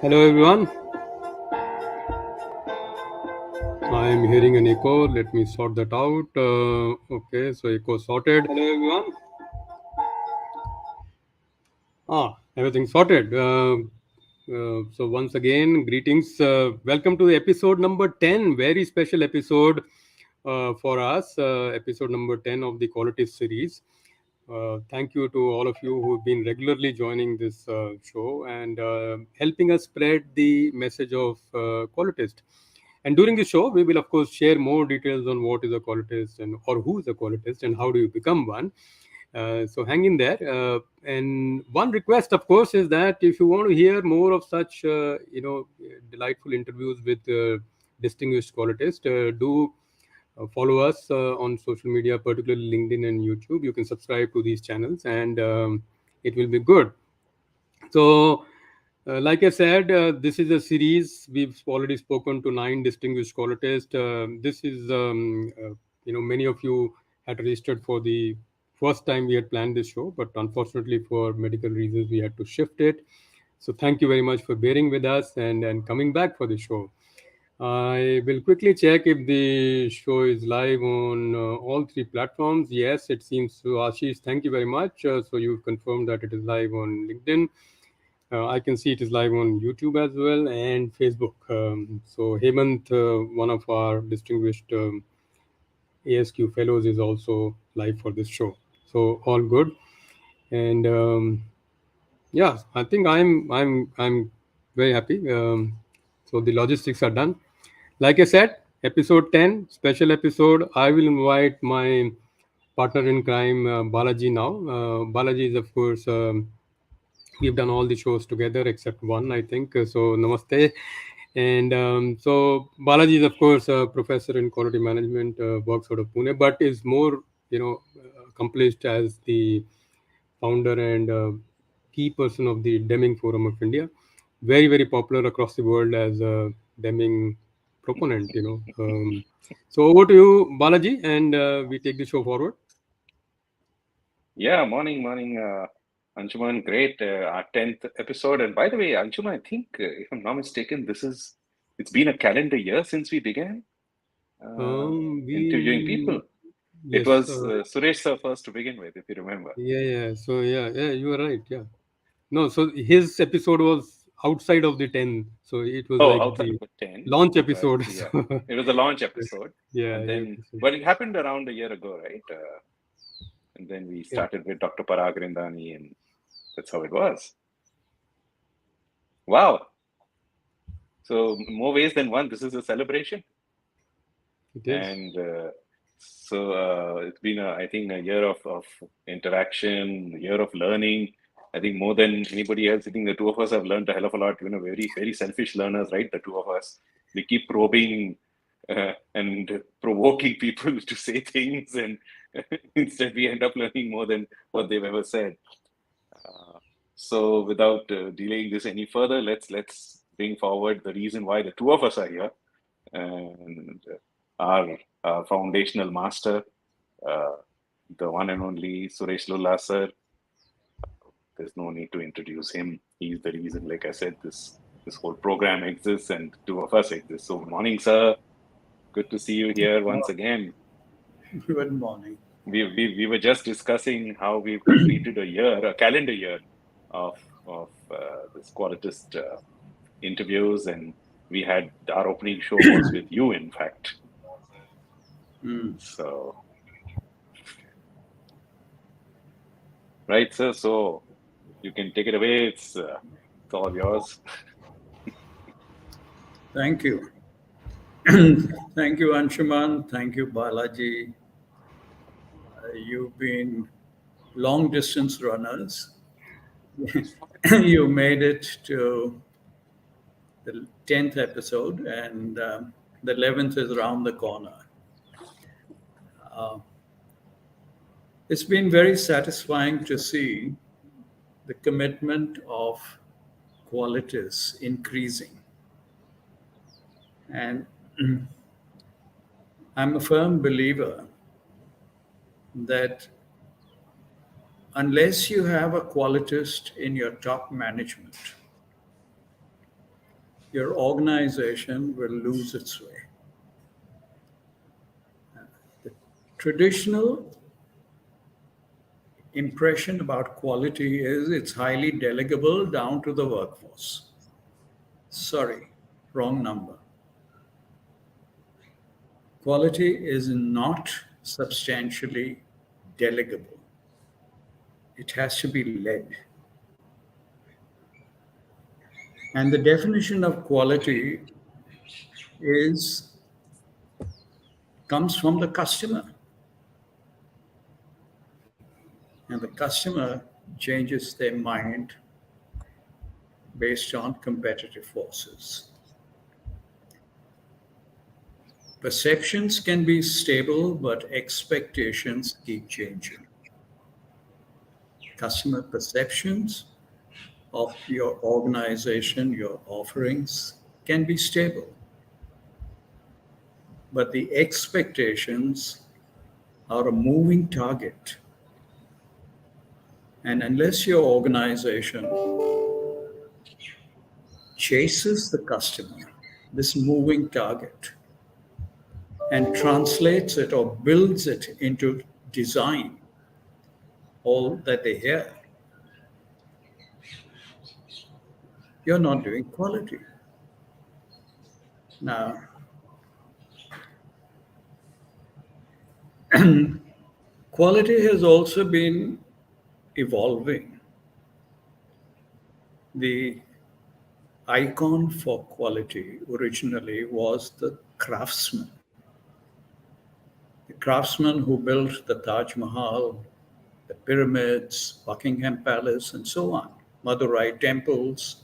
Hello everyone. I am hearing an echo. Let me sort that out. Okay, so echo sorted. Hello everyone. Everything sorted. So once again, greetings. Welcome to the episode number 10. Very special episode for us. Episode number 10 of the Qualitist series. Thank you to all of you who've been regularly joining this show and helping us spread the message of Qualitist. And during the show, we will of course share more details on what is a Qualitist and or who is a Qualitist and how do you become one. So hang in there. And one request, of course, is that if you want to hear more of such, delightful interviews with distinguished Qualitists, do follow us on social media, particularly LinkedIn and YouTube. You can subscribe to these channels, and it will be good. So, like I said, this is a series. We've already spoken to 9 distinguished qualitists. This is, many of you had registered for the first time we had planned this show, but unfortunately, for medical reasons, we had to shift it. So, thank you very much for bearing with us and coming back for the show. I will quickly check if the show is live on all 3 platforms. Yes, it seems so. Ashish, thank you very much. So you've confirmed that it is live on LinkedIn. I can see it is live on YouTube as well and Facebook. So Hemant, one of our distinguished ASQ fellows, is also live for this show. So all good. And yeah, I think I'm very happy. So the logistics are done. Like I said, episode 10, special episode. I will invite my partner in crime, Balaji now. Balaji is, of course, we've done all the shows together except one, I think. So, namaste. And so, Balaji is, of course, a professor in quality management, works out of Pune, but is more, accomplished as the founder and key person of the Deming Forum of India. Very, very popular across the world as a Deming proponent. So over to you, Balaji, and we take the show forward. Yeah, morning, Anshuman. Great, our 10th episode. And by the way, Anshuman, I think, if I'm not mistaken, it's been a calendar year since we began interviewing people. It Yes, was Suresh sir first to begin with, if you remember. yeah. So yeah, you are right. Yeah. No, so his episode was outside of the 10. So it was Oh, like outside the of the 10, launch but episode. yeah, So, it was a launch episode. yeah, And you then, can say. well, it happened around a year ago, right? And then we Yeah, started with Dr. Parag Rindani, and that's how it was. Wow. So, more ways than one, this is a celebration. it is. And it's been, I think, a year of interaction, a year of learning. I think more than anybody else, I think the two of us have learned a hell of a lot. Very, very selfish learners, right? The two of us. We keep probing and provoking people to say things, and instead we end up learning more than what they've ever said. So, without delaying this any further, let's bring forward the reason why the two of us are here, and our foundational master, uh, the one and only Suresh Lulla sir. There's no need to introduce him. He's the reason, like I said, this whole program exists and two of us exist. So, morning, sir. Good to see you here once again. Good morning. We were just discussing how we've completed a calendar year of this Qualitist interviews, and we had our opening show was with you, in fact. So, right, sir. So you can take it away. It's all yours. Thank you. Thank you, Anshuman. Thank you, Balaji. You've been long distance runners. You made it to the 10th episode, and the 11th is around the corner. It's been very satisfying to see the commitment of qualities increasing. And I'm a firm believer that unless you have a qualitist in your top management, your organization will lose its way. The traditional impression about quality is it's highly delegable down to the workforce. Sorry, wrong number. Quality is not substantially delegable. It has to be led. And the definition of quality is comes from the customer. And the customer changes their mind based on competitive forces. Perceptions can be stable, but expectations keep changing. Customer perceptions of your organization, your offerings can be stable, but the expectations are a moving target. And unless your organization chases the customer, this moving target, and translates it or builds it into design, all that they hear, you're not doing quality. Now, quality has also been evolving. The icon for quality originally was the craftsman. The craftsman who built the Taj Mahal, the pyramids, Buckingham Palace, and so on, Madurai temples.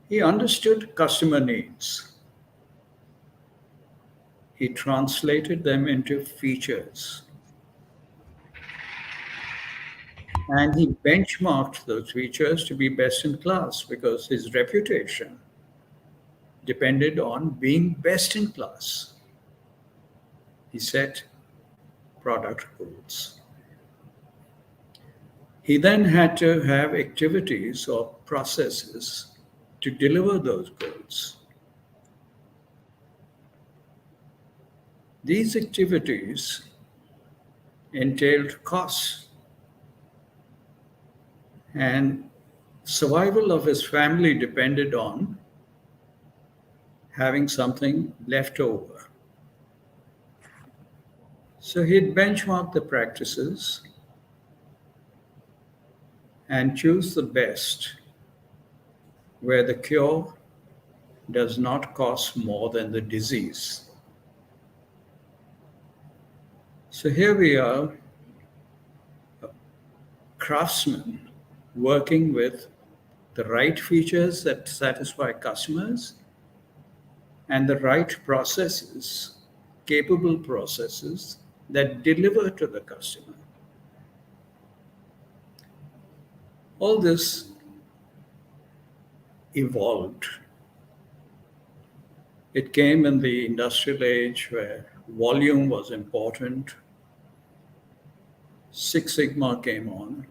He understood customer needs. He translated them into features. And he benchmarked those features to be best in class because his reputation depended on being best in class. He set product goals. He then had to have activities or processes to deliver those goals. These activities entailed costs, and survival of his family depended on having something left over. So he'd benchmark the practices and choose the best where the cure does not cost more than the disease. So here we are, a craftsman working with the right features that satisfy customers and the right processes, capable processes that deliver to the customer. All this evolved. It came in the industrial age where volume was important. Six Sigma came on,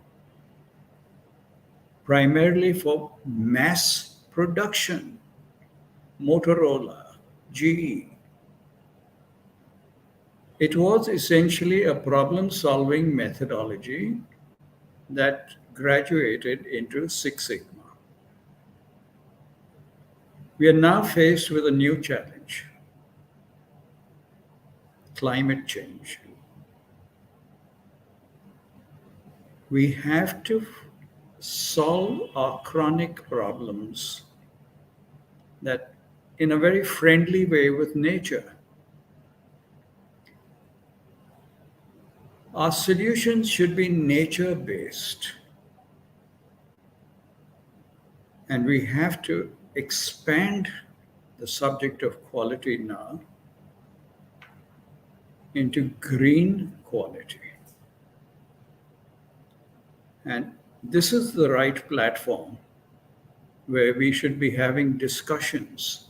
primarily for mass production. Motorola, GE. It was essentially a problem-solving methodology that graduated into Six Sigma. We are now faced with a new challenge: climate change. We have to solve our chronic problems that in a very friendly way with nature. Our solutions should be nature-based, and we have to expand the subject of quality now into green quality. And this is the right platform where we should be having discussions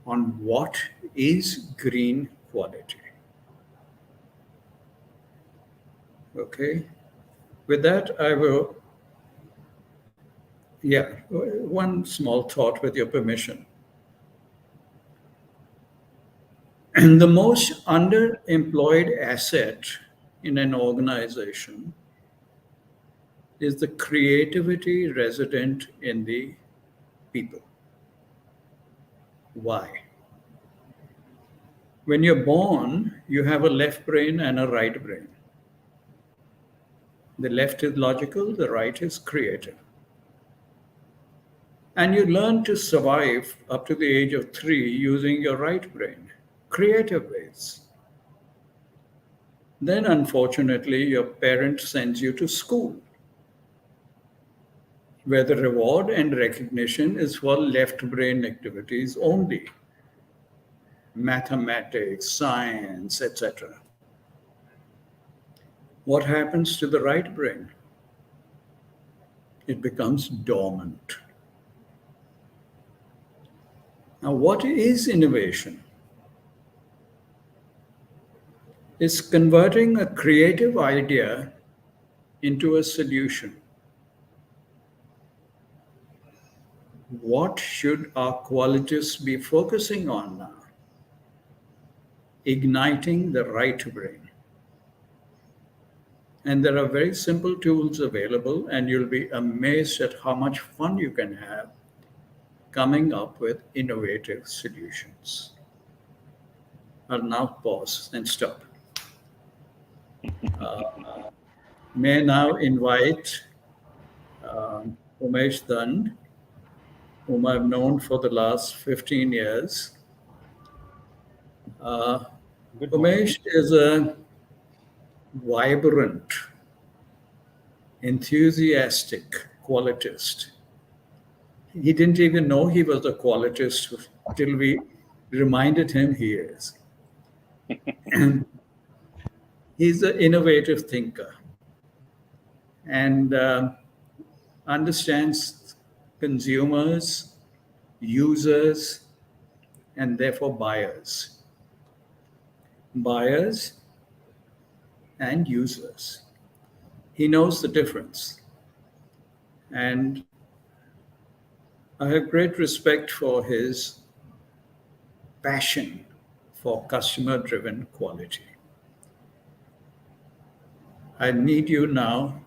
on what is green quality. Okay? With that, I will Yeah, one small thought with your permission. And the most underemployed asset in an organization is the creativity resident in the people. Why? When you're born, you have a left brain and a right brain. The left is logical, the right is creative. And you learn to survive up to the age of 3 using your right brain, creative ways. Then, unfortunately, your parent sends you to school, where the reward and recognition is for left brain activities only, mathematics, science, etc. What happens to the right brain? It becomes dormant. Now, what is innovation? It's converting a creative idea into a solution. What should our qualities be focusing on now? Igniting the right brain. And there are very simple tools available, and you'll be amazed at how much fun you can have coming up with innovative solutions. I'll now pause and stop. May now invite Umesh Dand, whom I've known for the last 15 years. Good morning. Umesh is a vibrant, enthusiastic qualitist. He didn't even know he was a qualitist till we reminded him he is. And he's an innovative thinker and understands consumers, users, and therefore buyers. Buyers and users. He knows the difference. And I have great respect for his passion for customer driven quality. I need you now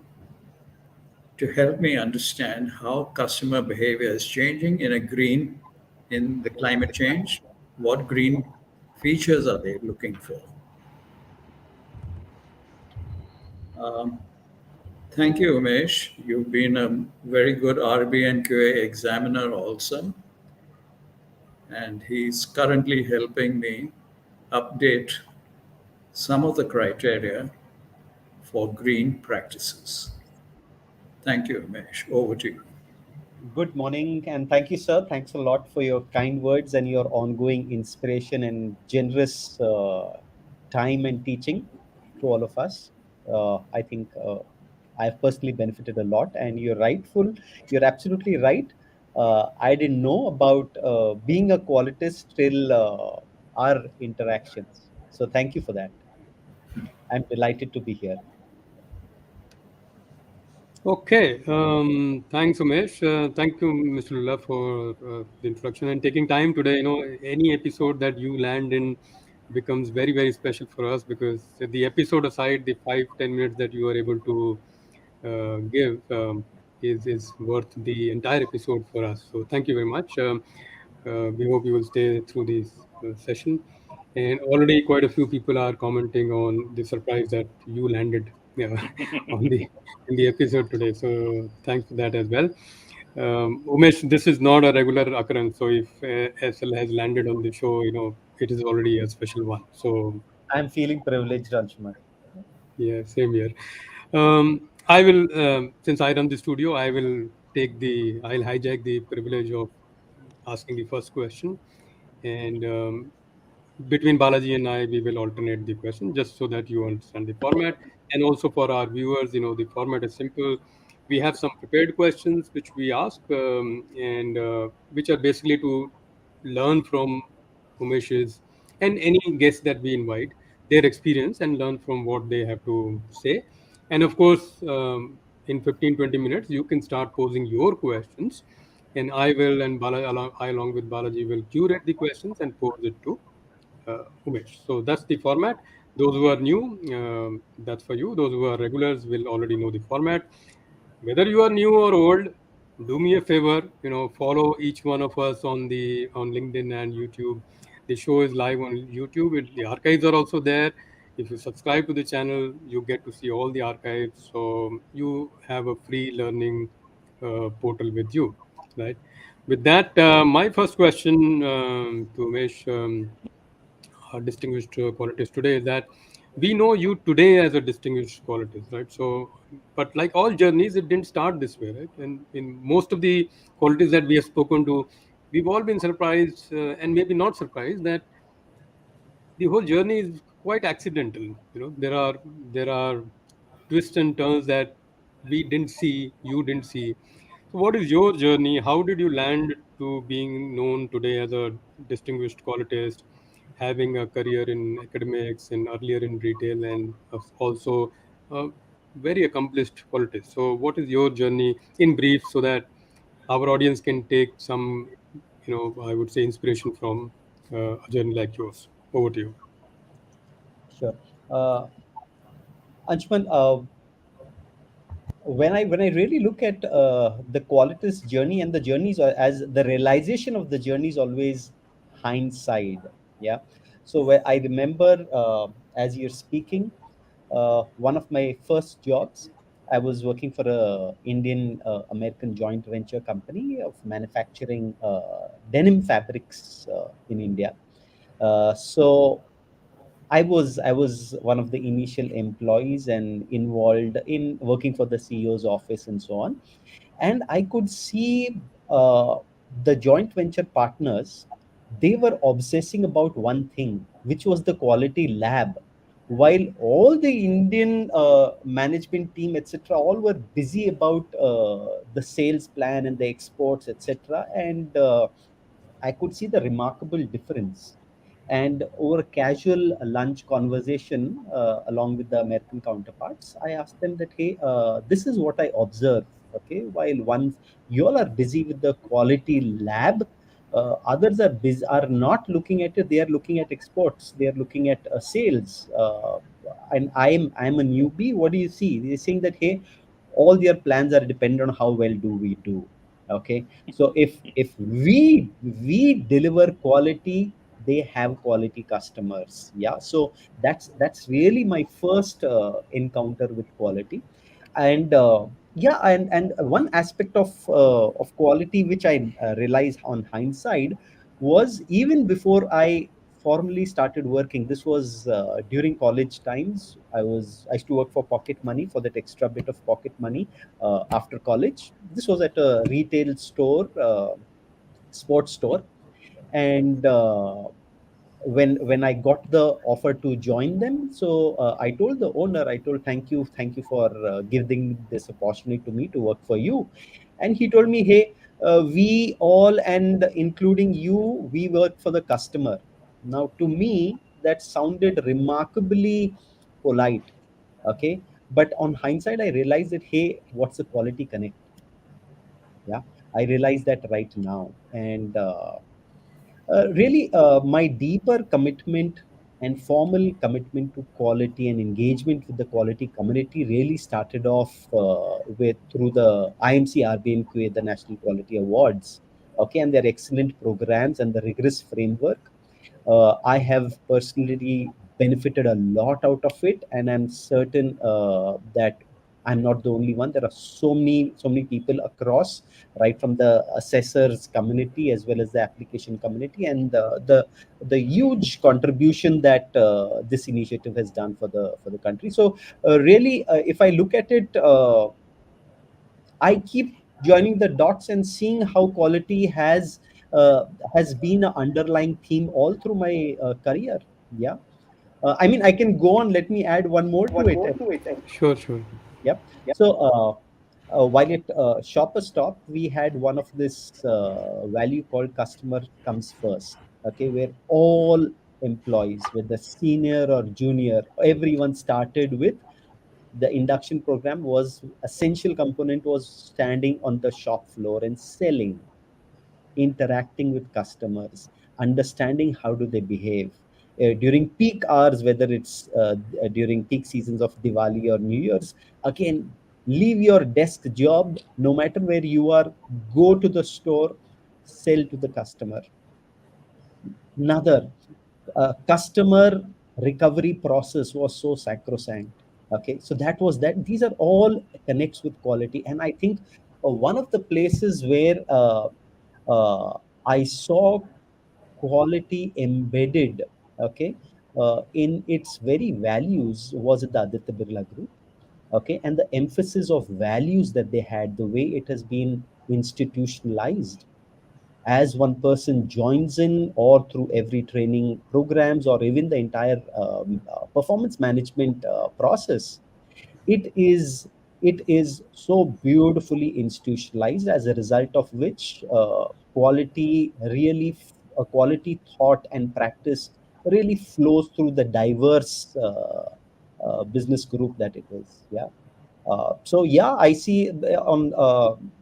to help me understand how customer behavior is changing in the climate change. What green features are they looking for? Thank you, Umesh. You've been a very good RB and QA examiner also. And he's currently helping me update some of the criteria for green practices. Thank you, Umesh. Over to you. Good morning, and thank you, sir. Thanks a lot for your kind words and your ongoing inspiration and generous time and teaching to all of us. I think I've personally benefited a lot, and you're absolutely right. I didn't know about being a qualitist till our interactions. So thank you for that. I'm delighted to be here. Okay, thanks, Umesh. Thank you, Mr. Lula, for the introduction and taking time today. Any episode that you land in becomes very, very special for us because the episode aside, the 5-10 minutes that you are able to give is worth the entire episode for us. So thank you very much. We hope you will stay through this session. And already quite a few people are commenting on the surprise that you landed on the in the episode today. So thanks for that as well. Umesh, this is not a regular occurrence. So if SL has landed on the show, it is already a special one. So I'm feeling privileged, Anshuman. yeah, same here. I will, since I run the studio, I'll hijack the privilege of asking the first question. And between Balaji and I, we will alternate the question just so that you understand the format. And also for our viewers, the format is simple. We have some prepared questions which we ask, and which are basically to learn from Umesh's and any guest that we invite, their experience and learn from what they have to say. And of course, in 15-20 minutes, you can start posing your questions, and I will, and I along with Balaji will curate the questions and pose it to Umesh. So that's the format. Those who are new, that's for you. Those who are regulars will already know the format. Whether you are new or old, do me a favor. Follow each one of us on LinkedIn and YouTube. The show is live on YouTube. The archives are also there. If you subscribe to the channel, you get to see all the archives. So you have a free learning portal with you, right? With that, my first question to Umesh. Distinguished qualities today is that we know you today as a distinguished qualities, right? So, but like all journeys, it didn't start this way, right? And in most of the qualities that we have spoken to, we've all been surprised and maybe not surprised that the whole journey is quite accidental. There are twists and turns that we didn't see, you didn't see. So, what is your journey? How did you land to being known today as a distinguished qualitist, having a career in academics and earlier in retail, and also a very accomplished qualitist? So, what is your journey in brief, so that our audience can take some, I would say, inspiration from a journey like yours? Over to you. Sure. Uh, Anshman, when I really look at the qualitist journey, and the journeys as the realization of the journey is always hindsight. Yeah. So where I remember, as you're speaking, one of my first jobs, I was working for a Indian American joint venture company of manufacturing denim fabrics in India. So I was one of the initial employees and involved in working for the CEO's office and so on. And I could see the joint venture partners, they were obsessing about one thing, which was the quality lab. While all the Indian management team, etc., all were busy about the sales plan and the exports, etc. And I could see the remarkable difference. And over a casual lunch conversation along with the American counterparts, I asked them that, hey, this is what I observe. Okay, while once you all are busy with the quality lab, others are not looking at it. They are looking at exports. They are looking at sales. And I'm a newbie. What do you see? They're saying that, hey, all their plans are dependent on how well do we do. Okay, so if we deliver quality, they have quality customers. Yeah, so that's really my first encounter with quality. And yeah, and one aspect of quality which I realized on hindsight was, even before I formally started working, this was during college times. I used to work for pocket money, for that extra bit of pocket money after college. This was at a retail store, sports store. And when I got the offer to join them, so I told the owner, I told, thank you for giving this opportunity to me to work for you. And he told me, hey, we all, and including you, we work for the customer. Now, to me, that sounded remarkably polite. Okay, but on hindsight, I realized that, hey, what's the quality connect? Yeah, I realized that right now. And really, my deeper commitment and formal commitment to quality and engagement with the quality community really started off with through the IMC RBNQA, the National Quality Awards. Okay, and their excellent programs and the rigorous framework. I have personally benefited a lot out of it, and I'm certain that I'm not the only one. There are so many people across, right from the assessors community as well as the application community, and the huge contribution that this initiative has done for the country. So really, if I look at it, I keep joining the dots and seeing how quality uh, has been an underlying theme all through my career. Yeah, I mean, I can go on. Let me add one more to it. Sure, sure. Yep. So while at Shopper Stop, we had one of this value called customer comes first. Okay, where all employees, whether senior or junior, everyone started with The induction program was essential component was standing on the shop floor and selling, interacting with customers, understanding how do they behave during peak hours, whether it's during peak seasons of Diwali or New Year's. Again, leave your desk job, no matter where you are, go to the store, sell to the customer. Another customer recovery process was so sacrosanct. Okay, so that was that. These are all connects with quality, and I think one of the places where uh, I saw quality embedded, okay, in its very values was the Aditya Birla Group, okay, and the emphasis of values that they had, the way it has been institutionalized as one person joins in, or through every training programs, or even the entire performance management process. It is it is so beautifully institutionalized, as a result of which quality thought and practice really flows through the diverse business group that it is. Yeah. So yeah, I see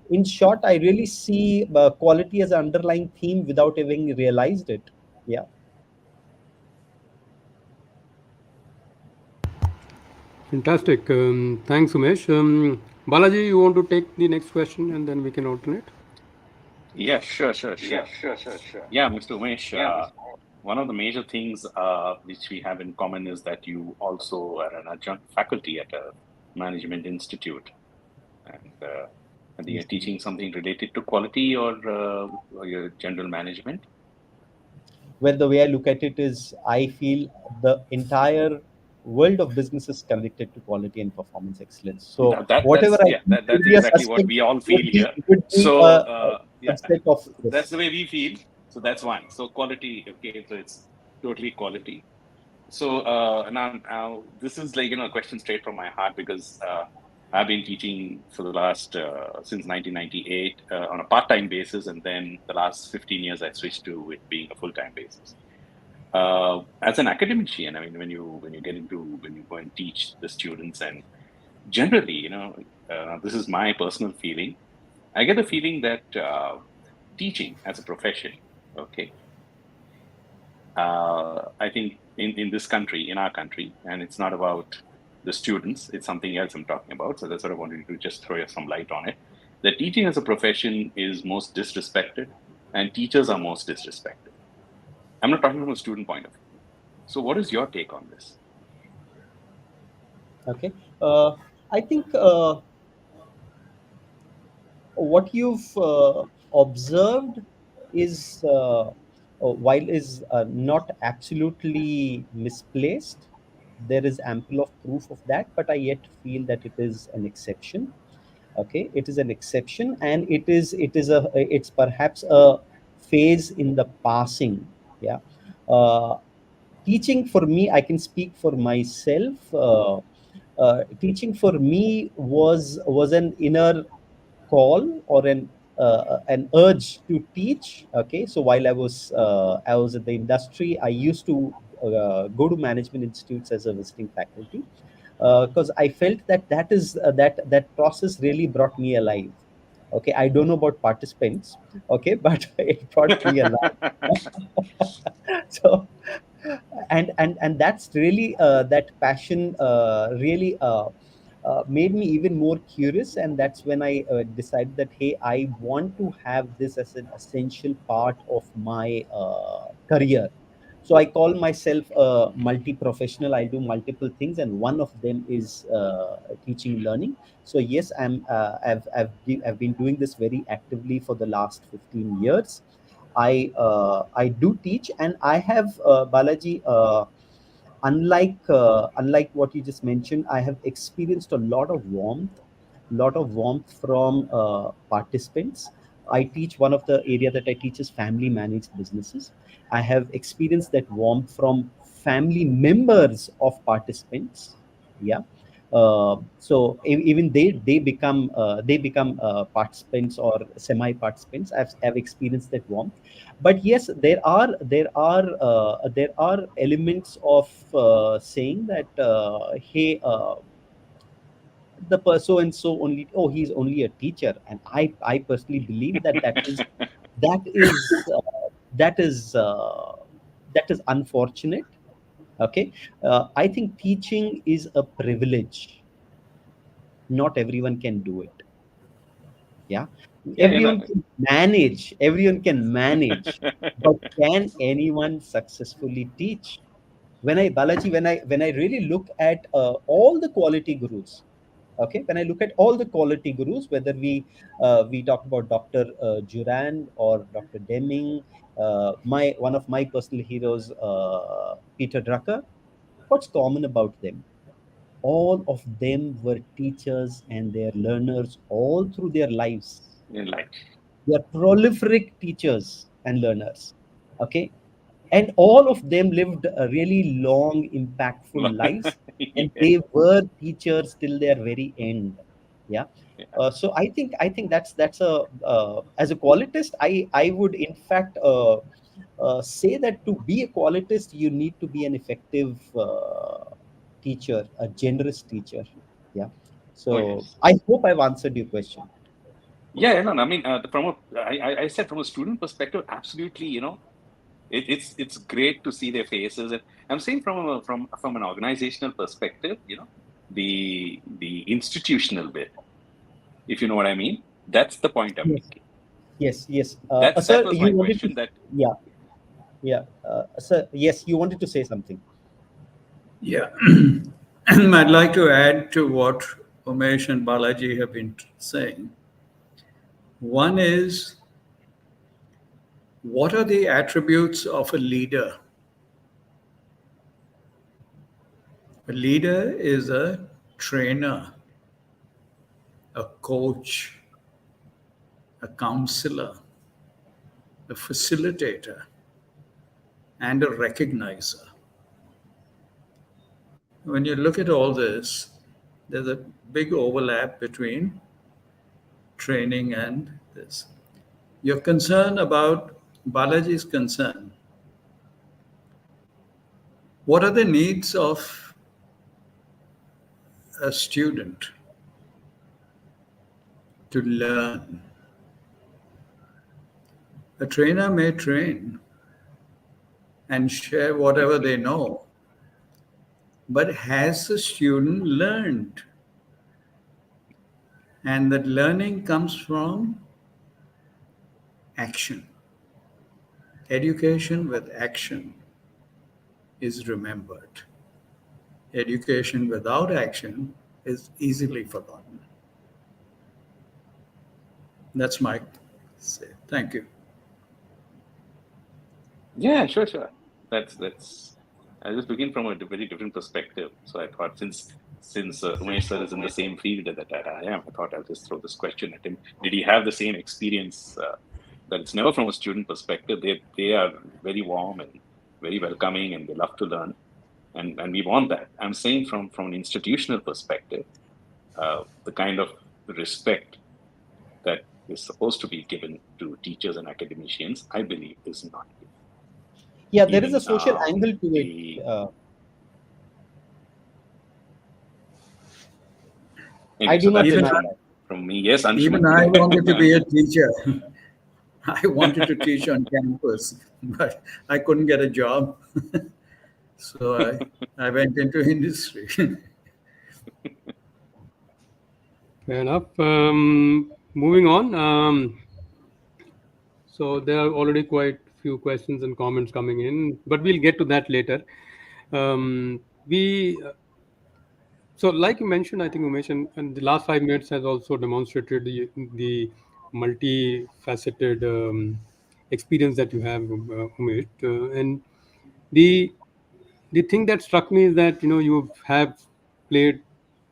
in short, I really see quality as an underlying theme without having realized it. Yeah. Fantastic. Thanks, Umesh. Balaji, you want to take the next question and then we can alternate? Yeah, sure. Yeah, Mr. Umesh, one of the major things which we have in common is that you also are an adjunct faculty at a management institute, and I think you're Yes. teaching something related to quality or your general management. Well, the way I look at it is, I feel the entire world of business is connected to quality and performance excellence. So whatever That's I yeah, teach that's would be a exactly what suspect, we all feel here. would be So a yeah, subset of so that's the this. way we feel. So that's one. So quality, okay, so it's totally quality. So now this is like a question straight from my heart because I've been teaching for the last since 1998 on a part-time basis, and then the last 15 years I switched to it being a full-time basis. As an academician, I mean, when you go and teach the students, and generally, this is my personal feeling. I get the feeling that teaching as a profession, okay, I think in this country, in our country, and it's not about the students, it's something else I'm talking about. So that's what I wanted to just throw some light on it. The teaching as a profession is most disrespected, and teachers are most disrespected. I'm not talking from a student point of view. So, what is your take on this? Okay. I think what you've observed is, while is not absolutely misplaced, there is ample of proof of that, but I yet feel that it is an exception. Okay, it is an exception, and it's perhaps a phase in the passing. Yeah. uh, Teaching for me, I can speak for myself. Teaching for me was an inner call, or an urge to teach. Okay, so while I was at the industry, I used to go to management institutes as a visiting faculty, because I felt that that process really brought me alive. Okay, I don't know about participants. Okay, but it brought me alive. So, and that's really that passion really made me even more curious, and that's when I decided that, hey, I want to have this as an essential part of my career. So I call myself a multi-professional. I do multiple things, and one of them is teaching learning. So yes, I've been doing this very actively for the last 15 years. I do teach, and I have Balaji. Unlike what you just mentioned, I have experienced a lot of warmth from participants. I teach, one of the area that I teach is family managed businesses. I have experienced that warmth from family members of participants. Yeah. So even they become participants or semi participants. I've experienced that warmth. But yes, there are elements of saying that, hey, the so and so only, oh, he's only a teacher. And I personally believe that that is uh, that is uh, that is unfortunate. Okay. I think teaching is a privilege. Not everyone can do it. Yeah. Yeah, you know. Everyone can manage, but can anyone successfully teach? When I really look at all the quality gurus, okay, when I look at all the quality gurus, whether we talk about Dr. Duran or Dr. Deming, my one of my personal heroes, Peter Drucker, what's common about them? All of them were teachers and their learners all through their lives. In life. They are prolific teachers and learners. Okay. And all of them lived a really long, impactful lives, and Yeah, they were teachers till their very end. Yeah. yeah. So I think that's a as a qualitist, I would in fact say that to be a qualitist, you need to be an effective teacher, a generous teacher. Yeah. Oh So yes. I hope I've answered your question. Yeah, no, no, I mean, I said from a student perspective, absolutely, it's great to see their faces. And I'm saying from an organizational perspective, the institutional bit, if you know what I mean, that's the point I'm Yes. making. Yes. Yes. That Sir, was you my wanted to. question. That Yeah. Yeah. Sir, yes, you wanted to say something. Yeah. I'd like to add to what Umesh and Balaji have been saying. One is, what are the attributes of a leader? A leader is a trainer, a coach, a counselor, a facilitator, and a recognizer. When you look at all this, there's a big overlap between training and this. Your concern about Balaji's concern, what are the needs of a student to learn? A trainer may train and share whatever they know, but has the student learned? And that learning comes from action. Education with action is remembered. Education without action is easily forgotten. That's my say. Thank you. Yeah, sure, sure. That's. I was looking from a very different perspective. So I thought, since Umesh sir is in the same field that I am, I thought I'll just throw this question at him. Did he have the same experience? That it's never from a student perspective. They are very warm and very welcoming, and they love to learn, and we want that. I'm saying from an institutional perspective, the kind of respect that is supposed to be given to teachers and academicians, I believe, is not given. Yeah, there is a Even social angle to it. the I Anyway, do so not that's it Even deny I, that. from me. Yes, even Anshuman. I wanted to be a teacher. I wanted to teach on campus, but I couldn't get a job. So I went into industry. Fair enough. Moving on. So there are already quite few questions and comments coming in, but we'll get to that later. We So, like you mentioned, I think Umesh, and the last 5 minutes has also demonstrated the multifaceted experience that you have, Umesh. And the the thing that struck me is that you have played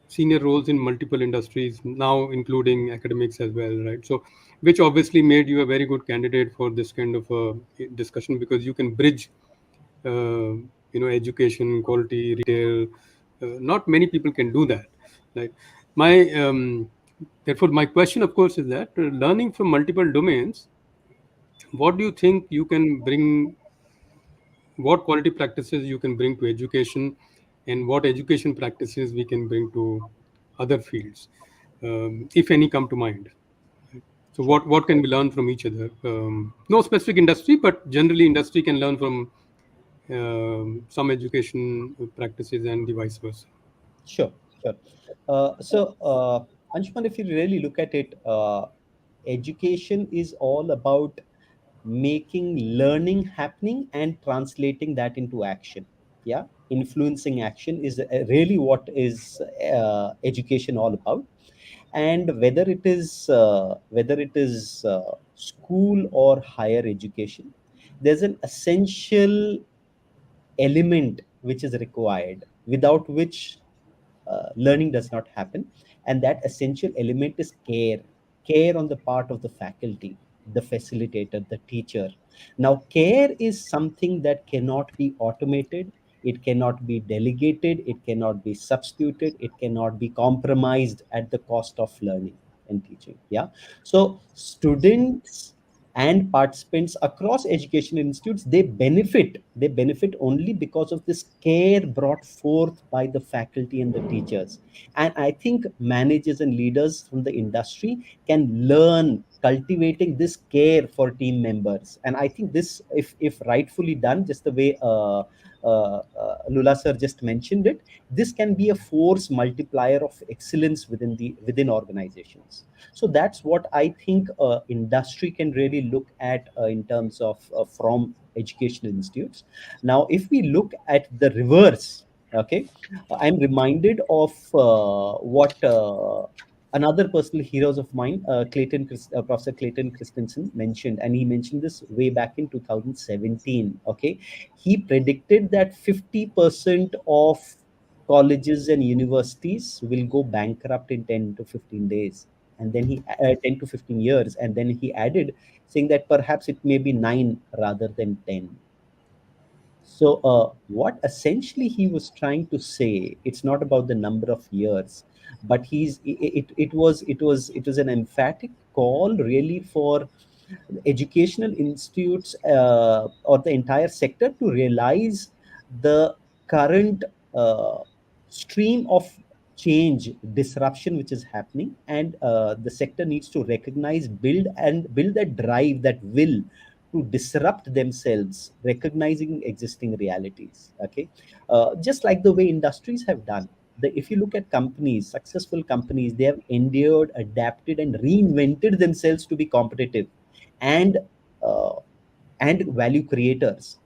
senior roles in multiple industries now, including academics as well, right? So, which obviously made you a very good candidate for this kind of discussion, because you can bridge uh, education, quality, retail. Not many people can do that, right? My Therefore, my question, of course, is that learning from multiple domains, what do you think you can bring? What quality practices you can bring to education, and what education practices we can bring to other fields, if any come to mind? So Sure. what can we learn from each other? No specific industry, but generally industry can learn from some education practices and the vice versa. Sure, sure. Anshuman, if you really look at it, education is all about making learning happening and translating that into action. Yeah, influencing action is really what is education all about. And whether it is school or higher education, there's an essential element which is required, without which learning does not happen. And that essential element is care on the part of the faculty, the facilitator, the teacher. Now, care is something that cannot be automated, it cannot be delegated, it cannot be substituted, it cannot be compromised at the cost of learning and teaching. Yeah. So students and participants across education institutes, they benefit only because of this care brought forth by the faculty and the teachers. And I think managers and leaders from the industry can learn cultivating this care for team members. And I think this, if rightfully done, just the way Lula sir just mentioned it, this can be a force multiplier of excellence within organizations. So that's what I think industry can really look at in terms of from educational institutes. Now, if we look at the reverse, okay, I'm reminded of what another personal heroes of mine, Professor Clayton Christensen, mentioned, and he mentioned this way back in 2017. Okay, he predicted that 50% of colleges and universities will go bankrupt in 10 to 15 days, and then 10 to 15 years, and then he added, saying that perhaps it may be 9 rather than 10. So, what essentially he was trying to say, it's not about the number of years, but it was an emphatic call really for educational institutes or the entire sector to realize the current uh, stream of change, disruption which is happening, and the sector needs to recognize, build that drive, that will to disrupt themselves, recognizing existing realities. Okay, just like the way industries have done. If you look at companies, successful companies, they have endured, adapted, and reinvented themselves to be competitive and uh, and value creators,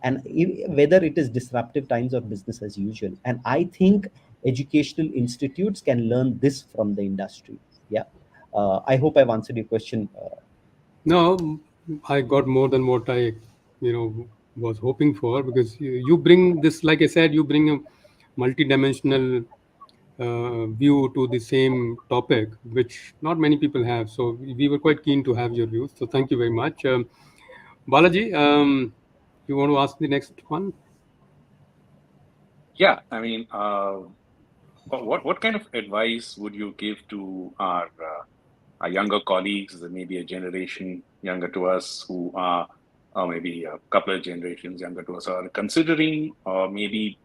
and whether it is disruptive times or business as usual. And I think educational institutes can learn this from the industry. Yeah. I hope I've answered your question. No, I got more than what I, was hoping for, because you bring this, like I said, you bring a multidimensional view to the same topic, which not many people have. So we were quite keen to have your views. So thank you very much. Balaji, you want to ask the next one? Yeah, I mean, what kind of advice would you give to our younger colleagues, maybe a generation younger to us, who are, or maybe a couple of generations younger to us, are considering, or maybe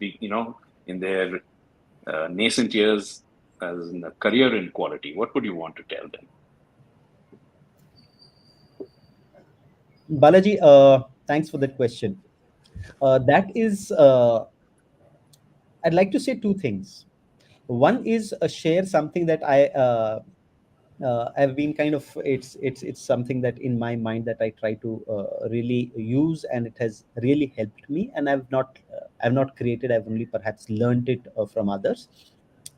in their nascent years as in a career in quality? What would you want to tell them? Balaji, thanks for that question. That is, I'd like to say two things. One is share something that I've been kind of, it's something that in my mind that I try to really use, and it has really helped me. And I've not created, I've only perhaps learned it from others.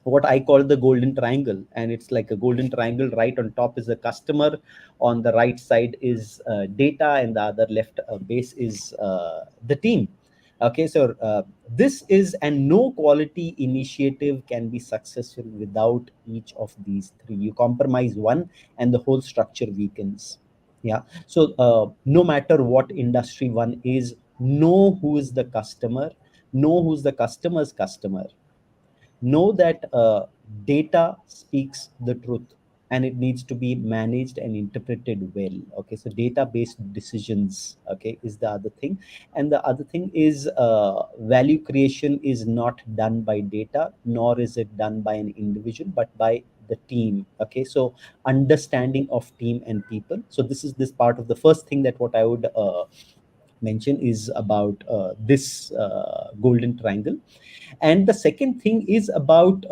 What I call the golden triangle, and it's like a golden triangle. Right on top is the customer, on the right side is data, and the other left base is the team. Okay, so this is, and no quality initiative can be successful without each of these three. You compromise one, and the whole structure weakens. Yeah. So no matter what industry one is, know who is the customer, know who's the customer's customer, know that data speaks the truth. and it needs to be managed and interpreted well. Okay, so data based decisions, okay, is the other thing. And the other thing is, value creation is not done by data, nor is it done by an individual, but by the team. Okay, so understanding of team and people. So this is this part of the first thing that what I would mention is about this golden triangle. And the second thing is about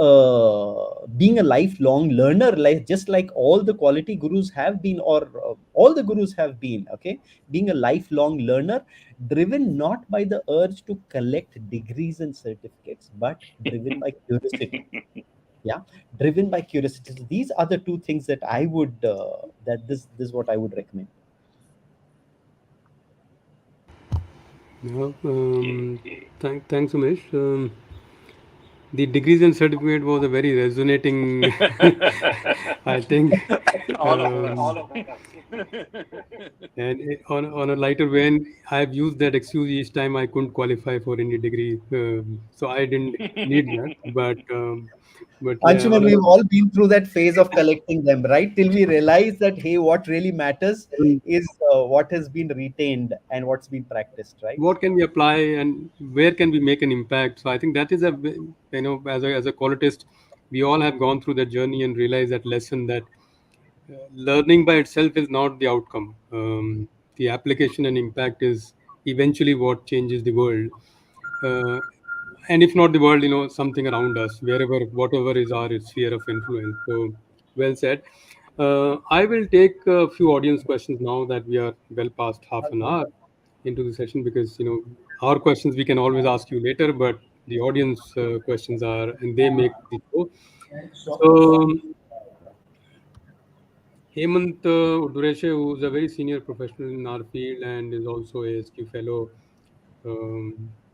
being a lifelong learner, like just like all the quality gurus have been, or all the gurus have been. Okay, being a lifelong learner, driven not by the urge to collect degrees and certificates, but driven by curiosity. Yeah, driven by curiosity. So these are the two things that I would that this is what I would recommend. Yeah, Okay. thanks, Umesh. The degrees and certificate was a very resonating, I think. All Um, of us. and on a lighter vein, I've used that excuse each time I couldn't qualify for any degree, so I didn't need that. But yeah, Anshuman, we've all been through that phase of collecting them, right? Till we realize that, hey, what really matters is what has been retained and what's been practiced, right? what can we apply and where can we make an impact? So I think that is as a qualitist, we all have gone through that journey and realized that lesson that learning by itself is not the outcome. The application and impact is eventually what changes the world. Uh, and if not the world, something around us, wherever, whatever is our sphere of influence. So, well said. I will take a few audience questions now that we are well past half an hour into the session, because our questions we can always ask you later, but the audience questions are, and they make the show. So Hemant Dureshe, who is a very senior professional in our field and is also a SQ fellow,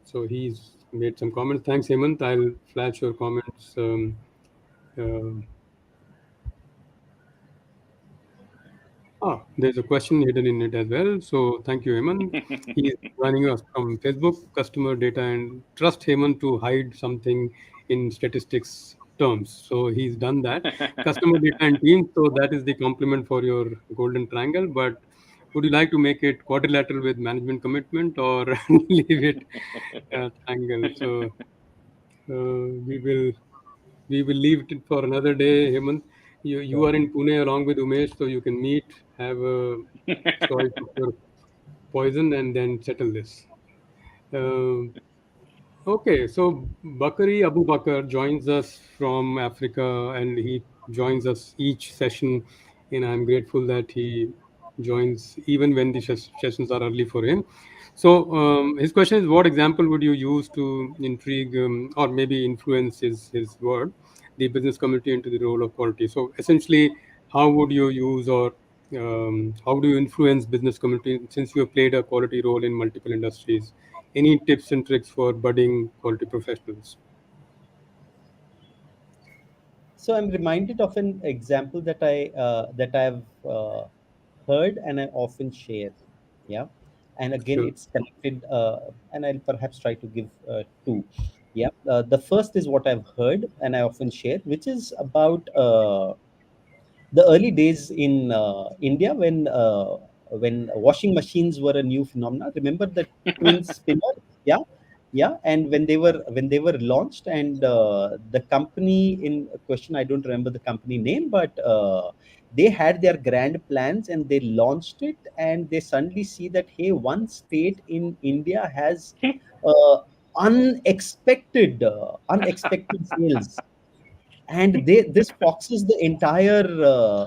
so he's made some comments. Thanks, Hemant. I'll flash your comments. Uh, there's a question hidden in it as well. So thank you, Hemant. He's joining us from Facebook, customer data, and trust Hemant to hide something in statistics terms. So he's done that. Customer data and teams. So that is the complement for your golden triangle. But would you like to make it quadrilateral with management commitment, or leave it triangle? So we will leave it for another day, Hemant. You Sure. are in Pune along with Umesh, so you can meet, have a choice of your poison, and then settle this. Um Okay, so Bakari Abu Bakr joins us from Africa, and he joins us each session. And I'm grateful that he joins even when the sessions are early for him. So his question is, what example would you use to intrigue, or maybe influence his word, the business community into the role of quality? So essentially, how would you use, or how do you influence business community, since you have played a quality role in multiple industries? Any tips and tricks for budding quality professionals? So I'm reminded of an example that I've heard and I often share. Yeah, and again Sure. it's connected, and I'll perhaps try to give two. Yeah, the first is what I've heard and I often share, which is about the early days in India when washing machines were a new phenomenon. Remember the twin spinner? Yeah, yeah. And when they were launched, and the company in question, I don't remember the company name, but they had their grand plans and they launched it, and they suddenly see that, hey, one state in India has uh, unexpected sales, and they this foxes the entire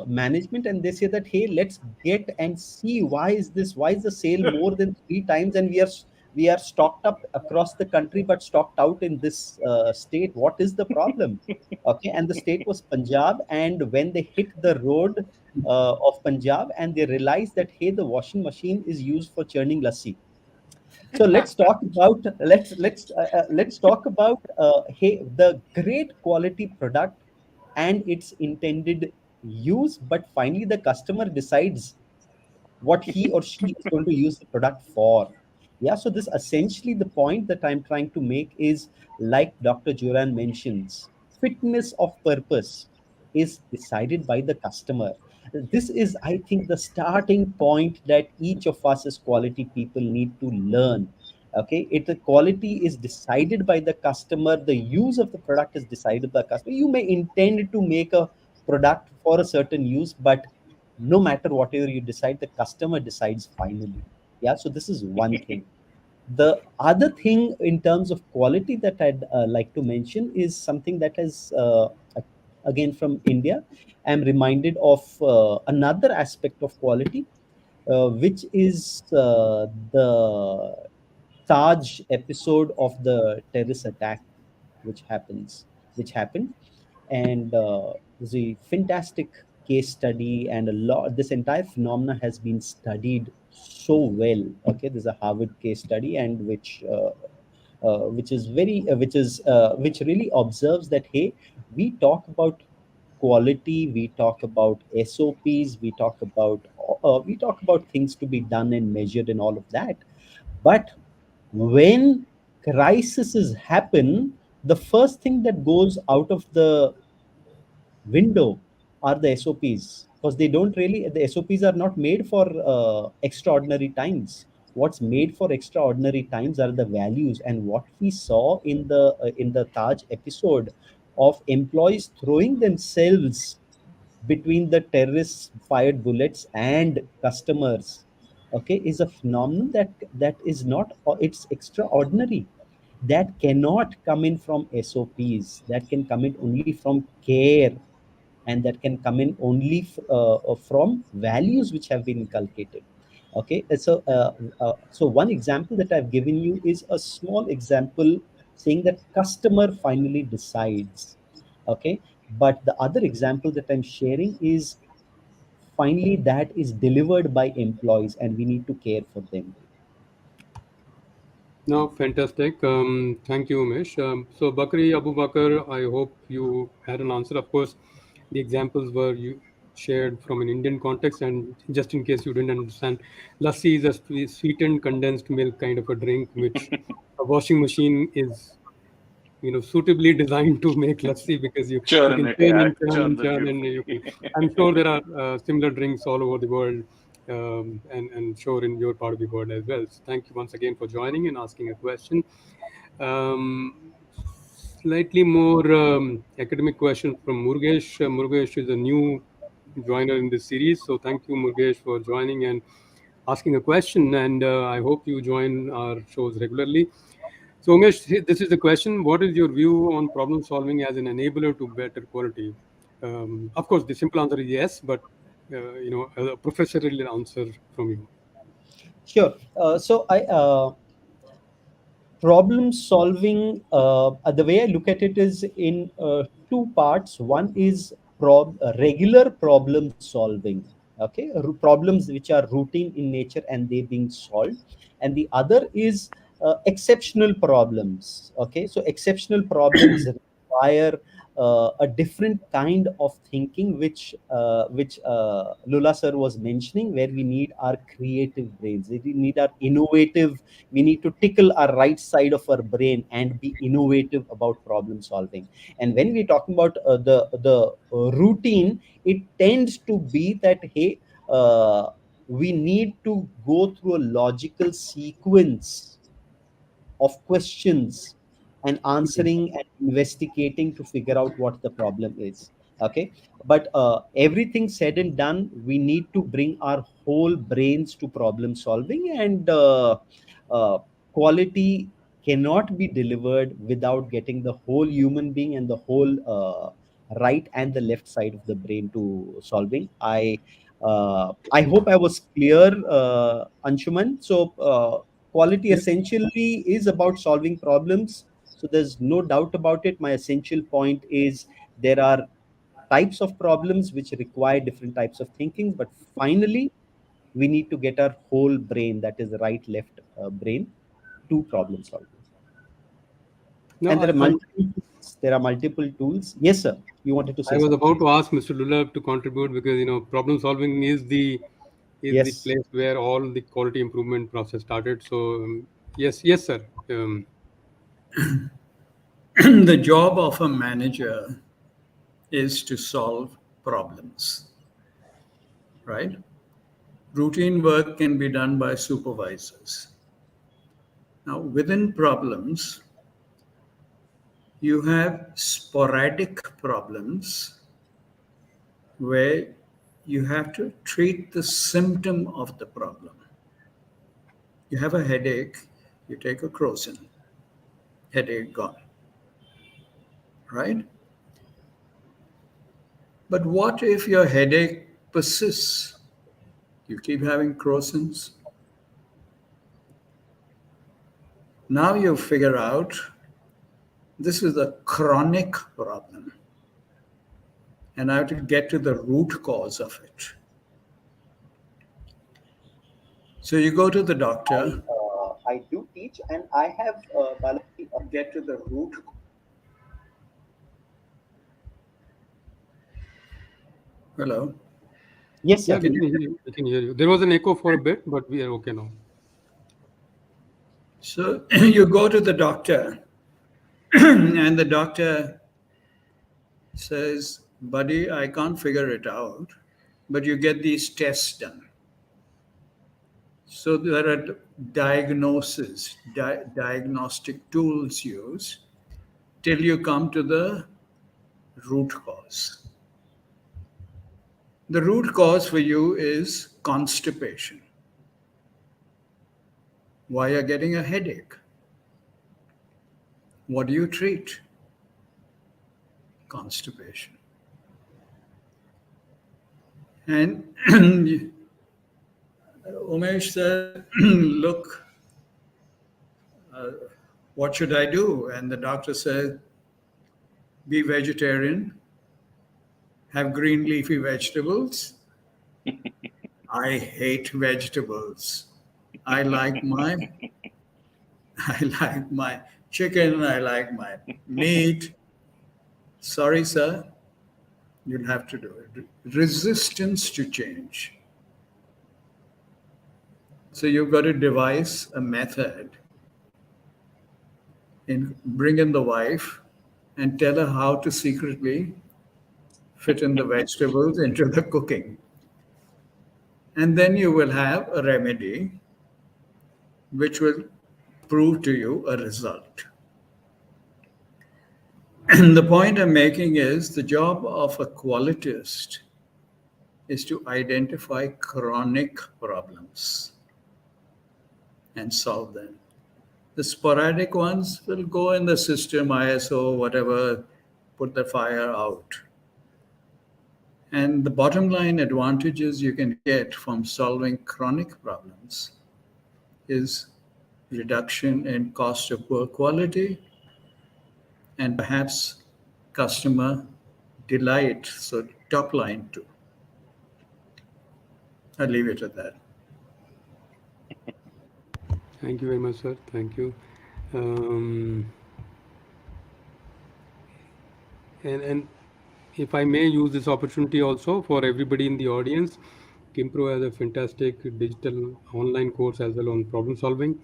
management, and they say that, hey, let's get and see why is the sale more than three times, and we are stocked up across the country but stocked out in this state. What is the problem? Okay, and the state was Punjab, and when they hit the road of Punjab, and they realized that, hey, the washing machine is used for churning lassi. So let's talk about hey, the great quality product and its intended use, but finally the customer decides what he or she is going to use the product for. Yeah, so this essentially the point that I'm trying to make is, like Dr. Juran mentions, fitness of purpose. is decided by the customer. This is, I think, the starting point that each of us as quality people need to learn. Okay, the quality is decided by the customer. The use of the product is decided by the customer. You may intend to make a product for a certain use, but no matter whatever you decide, the customer decides finally. Yeah, so this is one thing. The other thing in terms of quality that I'd like to mention is something that is again from India. I'm reminded of another aspect of quality, which is the Taj episode of the terrorist attack, which happens, which happened, and there's a fantastic case study, and a lot. This entire phenomena has been studied so well. Okay, there's a Harvard case study, and which is very, which really observes that, hey, we talk about quality, we talk about SOPs, we talk about things to be done and measured and all of that, but when crises happen, the first thing that goes out of the window are the SOPs, because they don't really, the SOPs are not made for extraordinary times. What's made for extraordinary times are the values, and what we saw in the Taj episode of employees throwing themselves between the terrorists fired bullets and customers, okay, is a phenomenon that is not, it's extraordinary. That cannot come in from SOPs, that can come in only from care, and that can come in only from values which have been inculcated. Okay, so one example that I've given you is a small example saying that customer finally decides. Okay, but the other example that I'm sharing is finally that is delivered by employees, and we need to care for them. No, fantastic. Thank you, Umesh. So, Bakri Abu Bakr, I hope you had an answer. Of course, the examples were you shared from an Indian context, and just in case you didn't understand, lassi is a sweetened condensed milk kind of a drink, which a washing machine is, suitably designed to make lassi, because you Churn can it, churn yeah, and churn churn and the churn, and beautifully. you can. I'm sure there are similar drinks all over the world, and sure in your part of the world as well. So thank you once again for joining and asking a question. Um, Slightly more academic question from Murgesh. Murgesh is a new joiner in this series, so thank you, Murgesh, for joining and asking a question. And I hope you join our shows regularly. So, Umesh, this is the question. What is your view on problem solving as an enabler to better quality? Of course, the simple answer is yes, but a professorial answer from you. Sure. So I problem solving, the way I look at it is in two parts. One is regular problem solving, okay, problems which are routine in nature and they being solved, and the other is exceptional problems. Okay, so exceptional problems require a different kind of thinking, which Lula sir was mentioning, where we need our creative brains, we need our innovative, we need to tickle our right side of our brain and be innovative about problem solving. And when we're talking about the routine, it tends to be that, hey, we need to go through a logical sequence of questions and answering and investigating to figure out what the problem is. Okay, but everything said and done, we need to bring our whole brains to problem solving, and uh, quality cannot be delivered without getting the whole human being and the whole right and the left side of the brain to solving. I hope I was clear, Anshuman. So quality Yes. essentially is about solving problems. So there's no doubt about it. My essential point is there are types of problems which require different types of thinking, but finally, we need to get our whole brain, that is right, left brain, to problem solving. No, And there are I, multiple tools. There are multiple tools. Yes, sir. You wanted to I say was something. about to ask Mr. Lulab to contribute, because problem solving is the Yes. place where all the quality improvement process started. So yes, yes, sir. The job of a manager is to solve problems, right? Routine work can be done by supervisors. Now, within problems, you have sporadic problems where you have to treat the symptom of the problem. You have a headache, you take a crocin, headache gone, right? But what if your headache persists? You keep having crocins. Now you figure out this is a chronic problem, and I have to get to the root cause of it. So you go to the doctor. I do teach, and I have Balaji. Get to the root. Hello. Yes, Yeah, sir. we can hear you. We can hear you. There was an echo for a bit, but we are okay now. So you go to the doctor, and the doctor says, "Buddy, I can't figure it out," but you get these tests done. So there are diagnostic tools used till you come to the root cause. The root cause for you is constipation. Why you're getting a headache? What do you treat? Constipation. And Umesh said, look, what should I do? And the doctor said, be vegetarian, have green leafy vegetables. I hate vegetables. I like my chicken, I like my meat. Sorry, sir, you'll have to do it. Resistance to change. So you've got to devise a method bring in the wife and tell her how to secretly fit in the vegetables into the cooking. And then you will have a remedy which will prove to you a result. And the point I'm making is the job of a qualitist is to identify chronic problems and solve them. The sporadic ones will go in the system, ISO, whatever, put the fire out. And the bottom line advantages you can get from solving chronic problems is reduction in cost of poor quality and perhaps customer delight, so top line too. I'll leave it at that. Thank you very much, sir. Thank you. And if I may use this opportunity also for everybody in the audience, Qimpro has a fantastic digital online course as well on problem solving.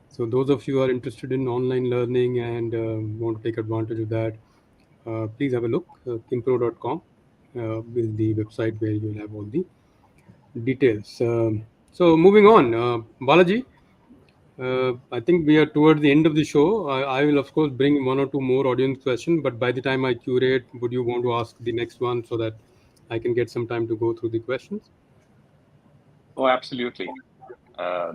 So those of you who are interested in online learning and want to take advantage of that, please have a look. Qimpro.com is the website where you'll have all the details. So moving on, Balaji, I think we are towards the end of the show. I will, of course, bring one or two more audience questions, but by the time I curate, would you want to ask the next one so that I can get some time to go through the questions? Oh, absolutely.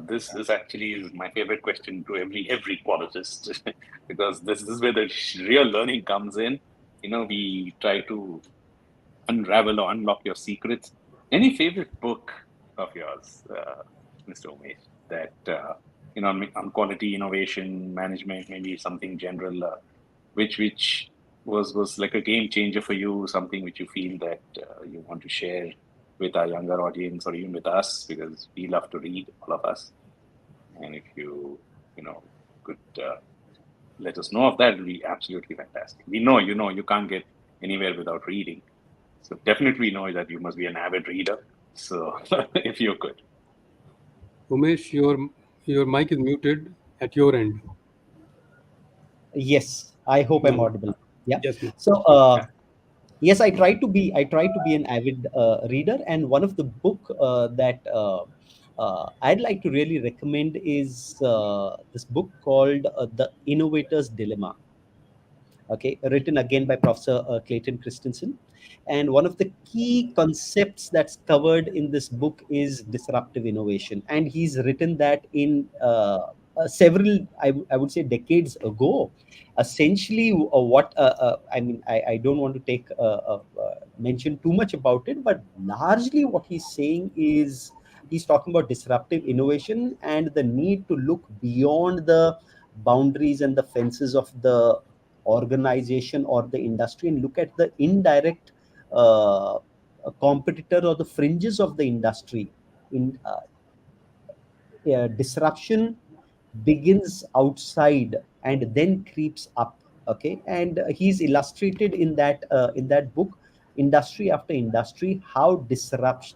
This actually is my favorite question to every qualitist because this is where the real learning comes in. We try to unravel or unlock your secrets. Any favorite book of yours, Mr. Umesh, that on quality, innovation, management, maybe something general, which was like a game changer for you, something which you feel that you want to share with our younger audience or even with us, because we love to read, all of us. And if you could let us know of that, it would be absolutely fantastic. We know you can't get anywhere without reading. So definitely know that you must be an avid reader. So if you could. Umesh, your mic is muted at your end. Yes, I hope I'm No. audible. Yeah. Yes, no. So, Yes, I try to be an avid reader, and one of the book that I'd like to really recommend is this book called The Innovator's Dilemma. Okay, written again by Professor Clayton Christensen. And one of the key concepts that's covered in this book is disruptive innovation. And he's written that in several, I would say, decades ago. Essentially, I don't want to take mention too much about it, but largely what he's saying is he's talking about disruptive innovation and the need to look beyond the boundaries and the fences of the organization or the industry and look at the indirect competitor or the fringes of the industry. In Disruption begins outside and then creeps up. Okay, and he's illustrated in that book, industry after industry, how disrupt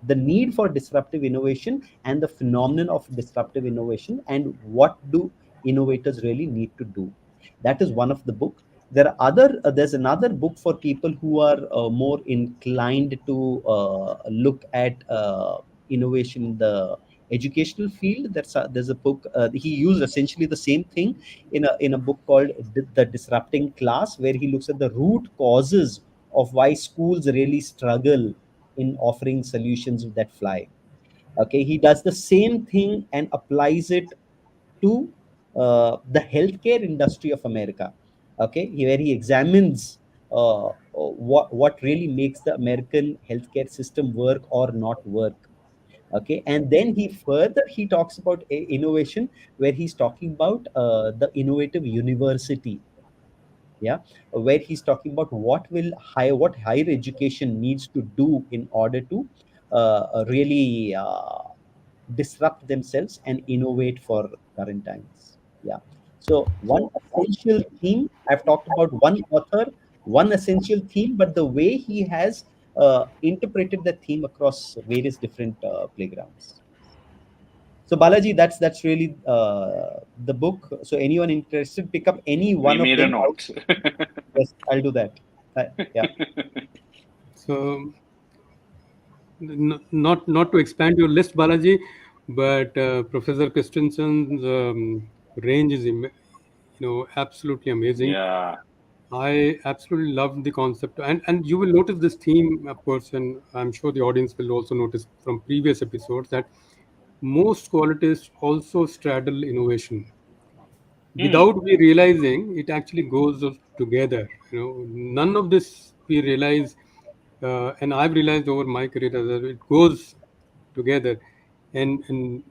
the need for disruptive innovation and the phenomenon of disruptive innovation, and what do innovators really need to do. That is one of the book. There's another book for people who are more inclined to look at innovation in the educational field. There's a book he used essentially the same thing in a book called The Disrupting Class, where he looks at the root causes of why schools really struggle in offering solutions that fly. Okay, he does the same thing and applies it to the healthcare industry of America. Okay, where he examines what really makes the American healthcare system work or not work. Okay, and then he talks about innovation, where he's talking about the innovative university. Yeah, where he's talking about what higher education needs to do in order to really disrupt themselves and innovate for current times. Yeah. So one essential theme, I've talked about one author, one essential theme, but the way he has interpreted the theme across various different playgrounds. So Balaji, that's really the book. So anyone interested, pick up any We one of made a them. note. Yes, I'll do that. Yeah. So, not to expand your list, Balaji, but Professor Christensen's range is, absolutely amazing. Yeah. I absolutely love the concept, and you will notice this theme, of course, and I'm sure the audience will also notice from previous episodes that most qualities also straddle innovation Hmm. without we realizing. It actually goes together. None of this we realize, and I've realized over my career that it goes together. And and,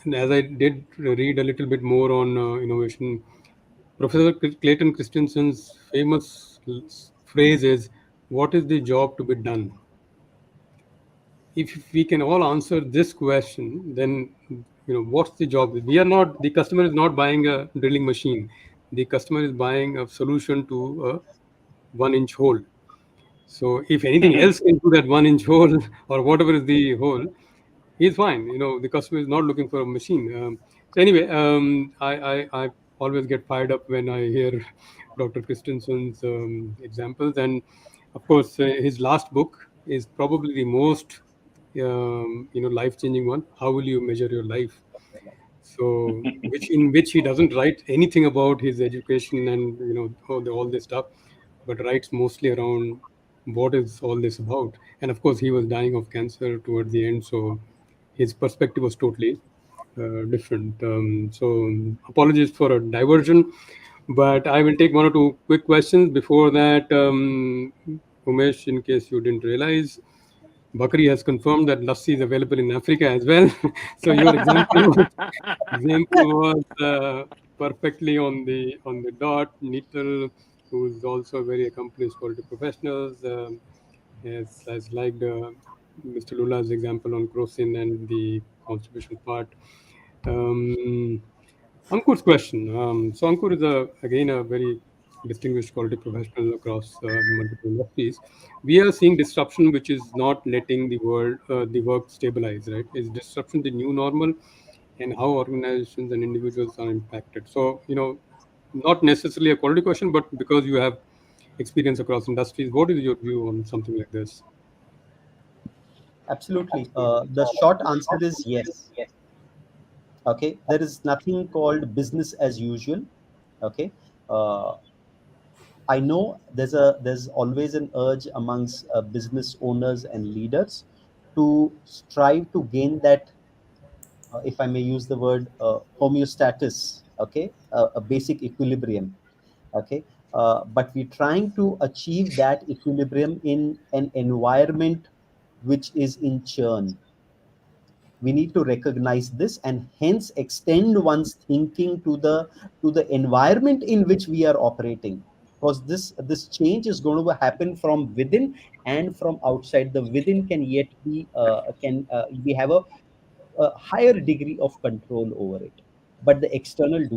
and as I did read a little bit more on innovation, Professor Clayton Christensen's famous phrase is, "What is the job to be done?" If we can all answer this question, then what's the job? We are not. The customer is not buying a drilling machine. The customer is buying a solution to a 1 inch hole. So if anything else can do that 1 inch hole or whatever is the hole, he's fine. The customer is not looking for a machine. So anyway, I always get fired up when I hear Dr. Christensen's examples, and of course, his last book is probably the most life changing one. How will you measure your life? So which he doesn't write anything about his education and all this stuff, but writes mostly around what is all this about. And of course, he was dying of cancer towards the end, so his perspective was totally different. So apologies for a diversion, but I will take one or two quick questions before that. Umesh, in case you didn't realize, Bakri has confirmed that lassi is available in Africa as well. So your example was perfectly on the dot. Nital, who's also a very accomplished quality professionals, has liked Mr. Lula's example on Crosin and the contribution part. Um, Ankur's question. So Ankur is again a very distinguished quality professional across multiple industries. We are seeing disruption, which is not letting the work stabilize. Right? Is disruption the new normal, and how organizations and individuals are impacted? So not necessarily a quality question, but because you have experience across industries. What is your view on something like this? Absolutely. The short answer is yes. Okay, there is nothing called business as usual. Okay, uh, I know there's always an urge amongst business owners and leaders to strive to gain that, if I may use the word, homeostasis. Okay, a basic equilibrium. Okay, but we're trying to achieve that equilibrium in an environment which is in churn. We need to recognize this and hence extend one's thinking to the environment in which we are operating, because this change is going to happen from within and from outside. The within can yet be can we have a higher degree of control over it, but the external, do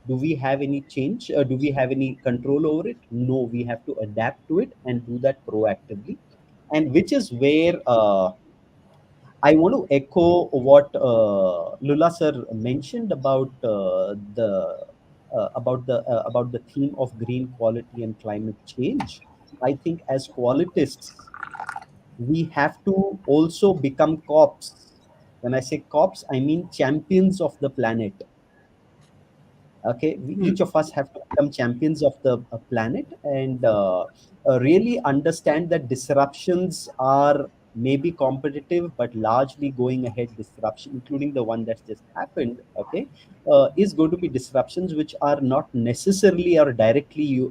we have any change, do we have any control over it? No, we have to adapt to it and do that proactively. And which is where I want to echo what Lula sir mentioned about the theme of green quality and climate change. I think as qualitists, we have to also become cops. When I say cops, I mean champions of the planet. Okay, each of us have to become champions of the planet and really understand that disruptions are maybe competitive but largely going ahead disruption, including the one that's just happened. Okay, is going to be disruptions which are not necessarily or directly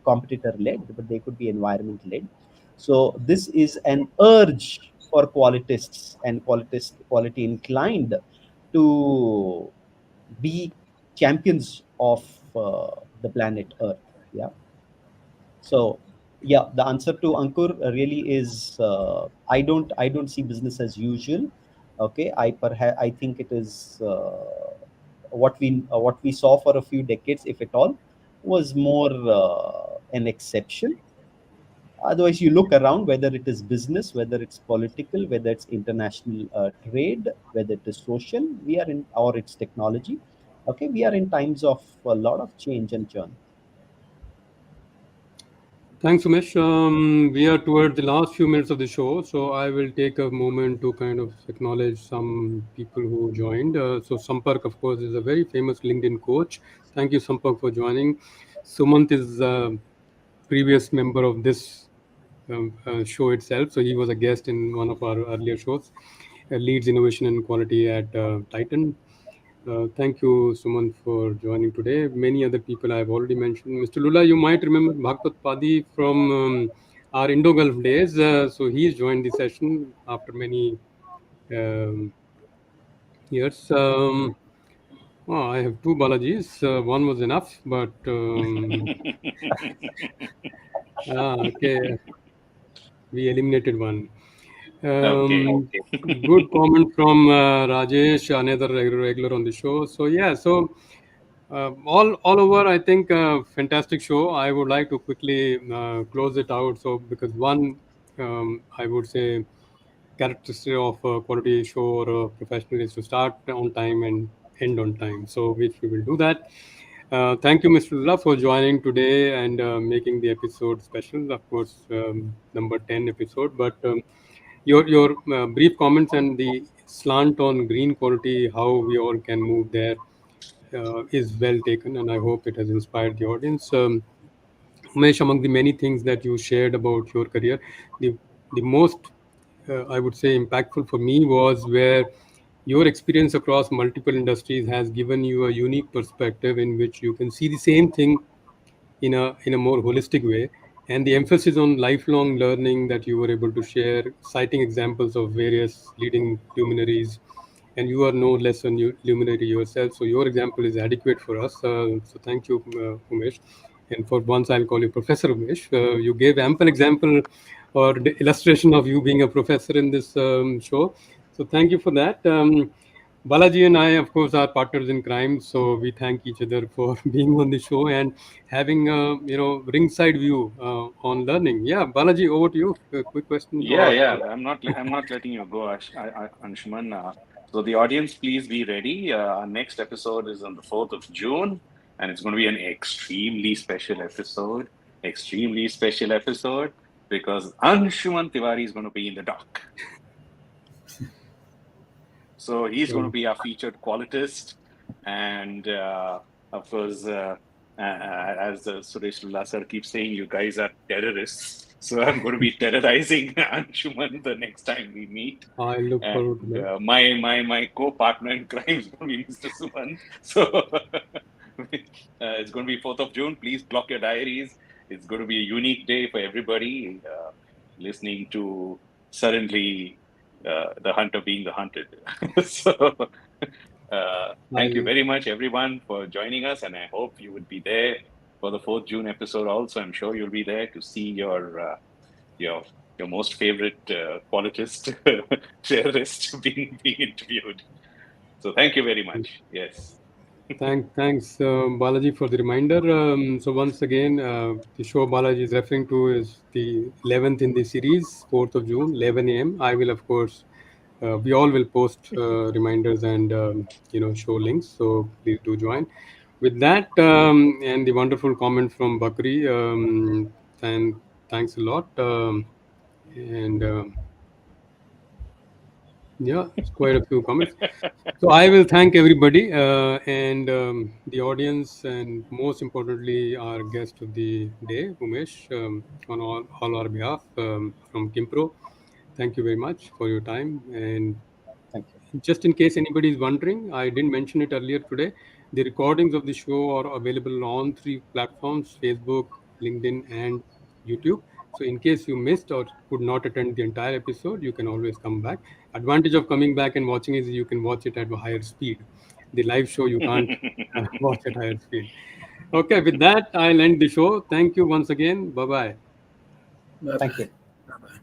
competitor led, but they could be environment led. So this is an urge for qualitists and quality inclined to be champions of the planet Earth. Yeah. So yeah, the answer to Ankur really is I don't see business as usual. Okay, I think it is what we saw for a few decades, if at all, was more an exception. Otherwise, you look around, whether it is business, whether it's political, whether it's international trade, whether it is social, we are in, or it's technology. Okay, we are in times of a lot of change and churn. Thanks, Umesh. We are towards the last few minutes of the show, so I will take a moment to kind of acknowledge some people who joined. So, Sampark, of course, is a very famous LinkedIn coach. Thank you, Sampark, for joining. Sumant is a previous member of this show itself, so he was a guest in one of our earlier shows. Leads innovation and quality at Titan. Thank you, Suman, for joining today. Many other people I have already mentioned. Mr. Lula, you might remember Bhagpat Padi from our Indo-Gulf days. So he's joined the session after many um, years. I have two Balajis. One was enough, but okay, we eliminated one. Okay. Um, Good comment from Rajesh, another regular on the show. So yeah, so all over, I think fantastic show. I would like to quickly close it out. So because one, I would say characteristic of a quality show or a professional is to start on time and end on time. So which we will do that. Thank you, Mr. Lula, for joining today and making the episode special. Of course, number 10 episode, but. Your brief comments and the slant on green quality, how we all can move there, is well taken, and I hope it has inspired the audience. Umesh, among the many things that you shared about your career, the most I would say impactful for me was where your experience across multiple industries has given you a unique perspective in which you can see the same thing in a more holistic way, and the emphasis on lifelong learning that you were able to share, citing examples of various leading luminaries, and you are no less a luminary yourself, so your example is adequate for us. So thank you, Umesh, and for once I'll call you Professor Umesh. You gave ample example or illustration of you being a professor in this show, so thank you for that. Balaji and I, of course, are partners in crime, so we thank each other for being on the show and having a ringside view on learning. Yeah, Balaji, over to you. A quick question Yeah, or yeah. I'm not letting you go, Anshuman. So the audience, please be ready. Our next episode is on the 4th of June. and it's going to be an extremely special episode. Extremely special episode because Anshuman Tiwari is going to be in the dock. So he's going to be our featured qualitist, and of course, as Suresh Lulla sir keeps saying, you guys are terrorists. So I'm going to be terrorizing Anshuman the next time we meet. I look forward to And that. my co-partner in crime is going to be Mr. Sumant. So it's going to be 4th of June. Please block your diaries. It's going to be a unique day for everybody listening to suddenly the hunter being the hunted. So thank you very much, everyone, for joining us, and I hope you would be there for the 4th June episode. Also, I'm sure you'll be there to see your most favorite qualitist terrorist being interviewed. So thank you very much. Yes. Thanks, Balaji, for the reminder. So once again, the show Balaji is referring to is the 11th in the series, 4th of June, 11 a.m. I will, of course, we all will post reminders and show links. So please do join. With that, and the wonderful comment from Bakri, and thanks a lot. And yeah, it's quite a few comments. So I will thank everybody and the audience, and most importantly, our guest of the day, Umesh, on all our behalf from Qimpro. Thank you very much for your time. And Thank you. just in case anybody is wondering, I didn't mention it earlier today. The recordings of the show are available on 3 platforms: Facebook, LinkedIn, and YouTube. So, in case you missed or could not attend the entire episode, you can always come back. Advantage of coming back and watching is you can watch it at a higher speed. The live show you can't watch at higher speed. Okay, with that, I'll end the show. Thank you once again. Bye bye. Bye-bye. Thank you. Bye-bye.